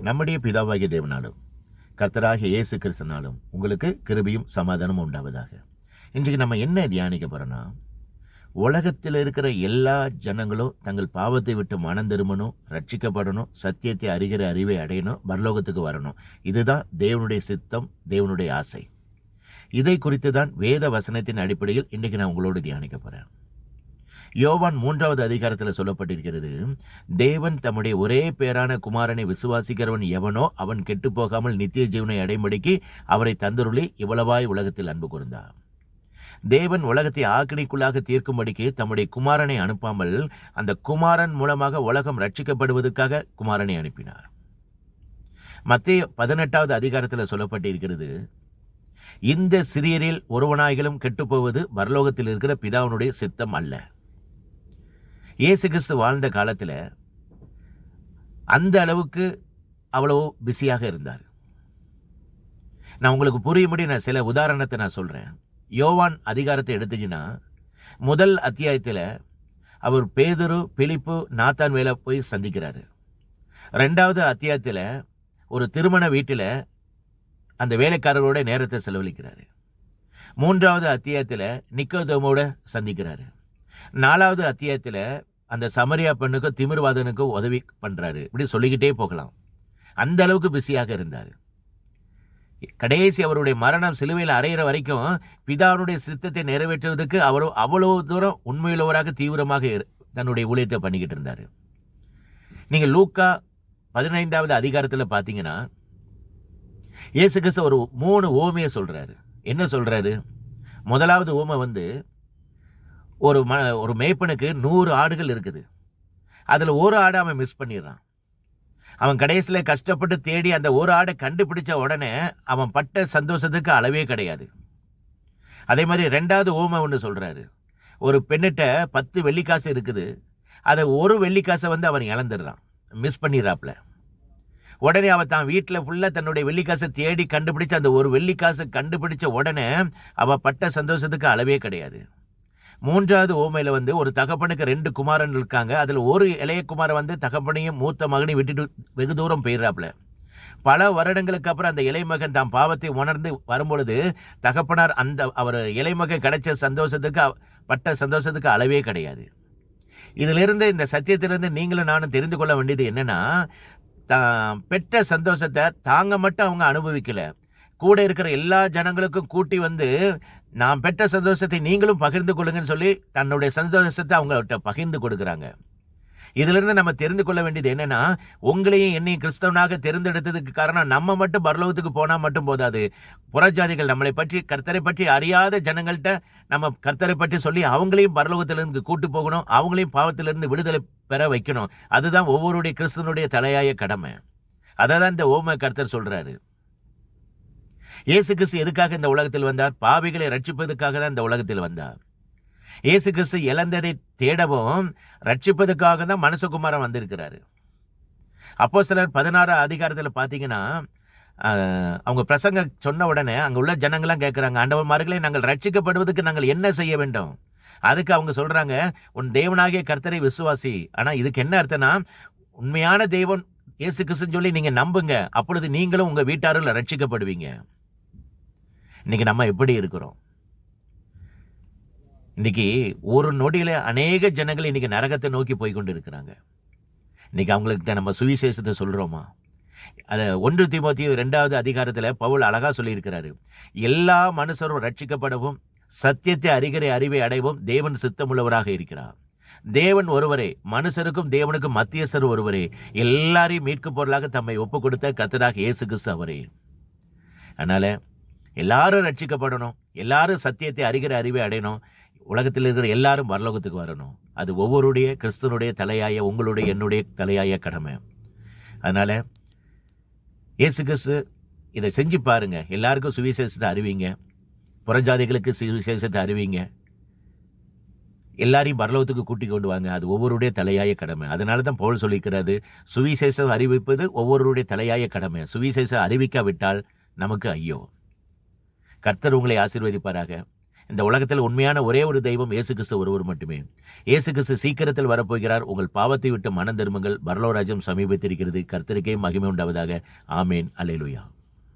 நம்முடைய பிதாவாகிய தேவனாலும் கர்த்தராகிய இயேசு கிறிஸ்துனாலும் உங்களுக்கு கிருபையும் சமாதானமும் உண்டாவதாக. இன்றைக்கு நம்ம என்ன தியானிக்க போறோம்னா, உலகத்தில் இருக்கிற எல்லா ஜனங்களும் தங்கள் பாவத்தை விட்டு மனம் திரும்பணும், ரட்சிக்கப்படணும், சத்தியத்தை அறிகிற அறிவை அடையணும், பரலோகத்துக்கு வரணும். இதுதான் தேவனுடைய சித்தம், தேவனுடைய ஆசை. இதை குறித்து தான் வேத வசனத்தின் அடிப்படையில் இன்றைக்கு நான் உங்களோடு தியானிக்க போறேன். யோவான் 3வது அதிகாரத்தில் சொல்லப்பட்டிருக்கிறது, தேவன் தம்முடைய ஒரே பேரான குமாரனை விசுவாசிக்கிறவன் எவனோ அவன் கெட்டு போகாமல் நித்திய ஜீவனை அடையும்படிக்கு அவரை தந்தருளி இவ்வளவாய் உலகத்தில் அன்பு கூர்ந்தார். தேவன் உலகத்தை ஆக்கினைக்குள்ளாக தீர்க்கும்படிக்கு தம்முடைய குமாரனை அனுப்பாமல் அந்த குமாரன் மூலமாக உலகம் ரட்சிக்கப்படுவதற்காக குமாரனை அனுப்பினார். மத்தேயு 18வது அதிகாரத்தில் சொல்லப்பட்டிருக்கிறது, இந்த சிறியரில் ஒருவனாயிலும் கெட்டு போவது பரலோகத்தில் இருக்கிற பிதாவினுடைய சித்தம் அல்ல. இயேசு கிறிஸ்து வாழ்ந்த காலத்தில் அந்த அளவுக்கு அவ்வளோ பிஸியாக இருந்தார். நான் உங்களுக்கு புரியும்படி நான் சில உதாரணத்தை நான் சொல்றேன். யோவான் அதிகாரத்தை எடுத்தீங்கன்னா, முதல் அத்தியாயத்தில் அவர் பேதுரு, பிலிப்பு, நாத்தான் வேலை போய் சந்திக்கிறாரு. 2வது அத்தியாயத்தில் ஒரு திருமண வீட்டில் அந்த வேலைக்காரரோட நேரத்தை செலவழிக்கிறாரு. 3வது அத்தியாயத்தில் நிக்கோதேமோட சந்திக்கிறாரு. 4வது அத்தியாயத்தில் அந்த சமரியா பெண்ணுக்கும் திமிர்வாதனுக்கும் உதவி பண்றாரு. இப்படி சொல்லிக்கிட்டே போகலாம். அந்த அளவுக்கு பிஸியாக இருந்தார். கடைசி அவருடைய மரணம் சிலுவையில் அறையிற வரைக்கும் பிதாவுடைய சித்தத்தை நிறைவேற்றுவதற்கு அவர் அவ்வளவு தூரம் உண்மையுள்ளவராக தீவிரமாக தன்னுடைய ஊழியத்தை பண்ணிக்கிட்டு இருந்தார். நீங்க லூக்கா 15வது அதிகாரத்தில் பார்த்தீங்கன்னா, இயேசு கிறிஸ்து ஒரு 3 ஓமையை சொல்றாரு. என்ன சொல்றாரு? முதலாவது ஓமை ஒரு மேய்ப்பனுக்கு 100 ஆடுகள் இருக்குது. அதுல ஒரு ஆடை அவன் மிஸ் பண்ணிடுறான். அவன் கடைசியில கஷ்டப்பட்டு தேடி அந்த ஒரு ஆடை கண்டுபிடிச்ச உடனே அவன் பட்ட சந்தோஷத்துக்கு அளவே கிடையாது. அதே மாதிரி 2வது ஓமை ஒன்று சொல்றாரு. ஒரு பெண்ணிட்ட 10 வெள்ளிக்காசு இருக்குது. அதை ஒரு வெள்ளிக்காசை அவன் இழந்துடுறான், மிஸ் பண்ணிடுறாப்ல. உடனே அவன் தான் வீட்டில் ஃபுல்லா தன்னுடைய வெள்ளிக்காசை தேடி கண்டுபிடிச்சு அந்த ஒரு வெள்ளிக்காசை கண்டுபிடிச்ச உடனே அவ பட்ட சந்தோஷத்துக்கு அளவே கிடையாது. 3வது ஓமையில ஒரு தகப்பனுக்கு 2 குமாரன் இருக்காங்க. அதுல ஒரு இளைய குமாரன் தகப்பனையும் மூத்த மகனையும் விட்டுட்டு வெகு தூரம் போயிடுறாப்ல. பல வருடங்களுக்கு அப்புறம் அந்த இளைமகன் தான் பாவத்தை உணர்ந்து வரும்பொழுது தகப்பனார் அவர் இளைமகன் கிடைச்ச சந்தோஷத்துக்கு பட்ட சந்தோஷத்துக்கு அளவே கிடையாது. இதிலிருந்து, இந்த சத்தியத்திலிருந்து நீங்களும் நானும் தெரிந்து கொள்ள வேண்டியது என்னன்னா, பெற்ற சந்தோஷத்தை தாங்க மட்டும் அவங்க அனுபவிக்கல, கூட இருக்கிற எல்லா ஜனங்களுக்கும் கூட்டி நான் பெற்ற சந்தோஷத்தை நீங்களும் பகிர்ந்து கொள்ளுங்கன்னு சொல்லி தன்னுடைய சந்தோஷத்தை அவங்கள்ட்ட பகிர்ந்து கொடுக்குறாங்க. இதுல இருந்து நம்ம தெரிந்து கொள்ள வேண்டியது என்னன்னா, உங்களையும் என்னையும் கிறிஸ்தவனாக தெரிந்தெடுத்ததுக்கு காரணம் நம்ம மட்டும் பரலோகத்துக்கு போனா மட்டும் போதாது. புறஜாதிகள் நம்மளை பற்றி, கர்த்தரை பற்றி அறியாத ஜனங்கள்கிட்ட நம்ம கர்த்தரை பற்றி சொல்லி அவங்களையும் பரலோகத்திலிருந்து கூட்டு போகணும், அவங்களையும் பாவத்திலிருந்து விடுதலை பெற வைக்கணும். அதுதான் ஒவ்வொருடைய கிறிஸ்தவனுடைய தலையாய கடமை. அதான் இந்த ஓமை கர்த்தர் சொல்றாரு. இயேசு கிறிஸ்து எதுக்காக இந்த உலகத்தில் வந்தார்? பாவிகளை ரட்சிப்பதற்காக தான் இந்த உலகத்தில் வந்தார். இயேசு கிறிஸ்து இழந்ததை தேடவும் ரட்சிப்பதற்காக தான் மனுஷகுமாரன் வந்திருக்கிறாரு. அப்போஸ்தலர் 16 அதிகாரத்தில் பார்த்தீங்கன்னா, அவங்க பிரசங்க சொன்ன உடனே அங்க உள்ள ஜனங்கள்லாம் கேட்கிறாங்க, ஆண்டவர்மார்களே, நாங்கள் ரட்சிக்கப்படுவதற்கு நாங்கள் என்ன செய்ய வேண்டும்? அதுக்கு அவங்க சொல்றாங்க, உன் தேவனாகிய கர்த்தரை விசுவாசி. ஆனா இதுக்கு என்ன அர்த்தம்னா, உண்மையான தேவன் இயேசு கிறிஸ்துன்னு சொல்லி நீங்க நம்புங்க, அப்பொழுது நீங்களும் உங்க வீட்டாரில் ரட்சிக்கப்படுவீங்க. இன்னைக்கு நம்ம எப்படி இருக்கிறோம்? இன்னைக்கு ஒரு நொடியில அநேக ஜனங்கள் இன்னைக்கு நரகத்தை நோக்கி போய் கொண்டு இருக்கிறாங்க. இன்னைக்கு அவங்கள்ட்ட நம்ம சுவிசேஷத்தை சொல்றோமா? அதை 1 தீமோத்தேயு 2வது அதிகாரத்துல பவுல் அழகா சொல்லி இருக்கிறாரு, எல்லா மனுஷரும் ரட்சிக்கப்படவும் சத்தியத்தை அறிகிற அறிவை அடையவும் தேவன் சித்தமுள்ளவராக இருக்கிறார். தேவன் ஒருவரே, மனுஷருக்கும் தேவனுக்கும் மத்தியஸ்தர் ஒருவரே, எல்லாரையும் மீட்கும் பொருளாக தம்மை ஒப்பு கொடுத்த கர்த்தராகிய இயேசு கிறிஸ்து அவரே. அதனால எல்லாரும் ரட்சிக்கப்படணும், எல்லாரும் சத்தியத்தை அறிகிற அறிவை அடையணும், உலகத்தில் இருக்கிற எல்லாரும் பரலோகத்துக்கு வரணும். அது ஒவ்வொருடைய கிறிஸ்துவனுடைய தலையாய, உங்களுடைய என்னுடைய தலையாய கடமை. அதனால இயேசு கிறிஸ்து இதை செஞ்சு பாருங்க. எல்லாருக்கும் சுவிசேஷத்தை அறிவிங்க, புறஜாதிகளுக்கு சுவிசேஷத்தை அறிவிங்க, எல்லாரையும் பரலோகத்துக்கு கூட்டி கொண்டு வாங்க. அது ஒவ்வொருடைய தலையாய கடமை. அதனால தான் பவுல் சொல்லிக்கிறது, சுவிசேஷம் அறிவிப்பது ஒவ்வொருடைய தலையாய கடமை. சுவிசேஷம் அறிவிக்காவிட்டால் நமக்கு ஐயோ. கர்த்தர் உங்களை ஆசீர்வதிப்பாராக. இந்த உலகத்தில் உண்மையான ஒரே ஒரு தெய்வம் இயேசு கிறிஸ்து ஒருவர் மட்டுமே. இயேசு கிறிஸ்து சீக்கிரத்தில் வரப்போகிறார். உங்கள் பாவத்தை விட்டு மனம் திரும்புங்கள். பரலோக ராஜ்யம் சமீபத்திருக்கிறது. கர்த்தருக்கே மகிமை உண்டாவதாக. ஆமேன். அல்லேலூயா.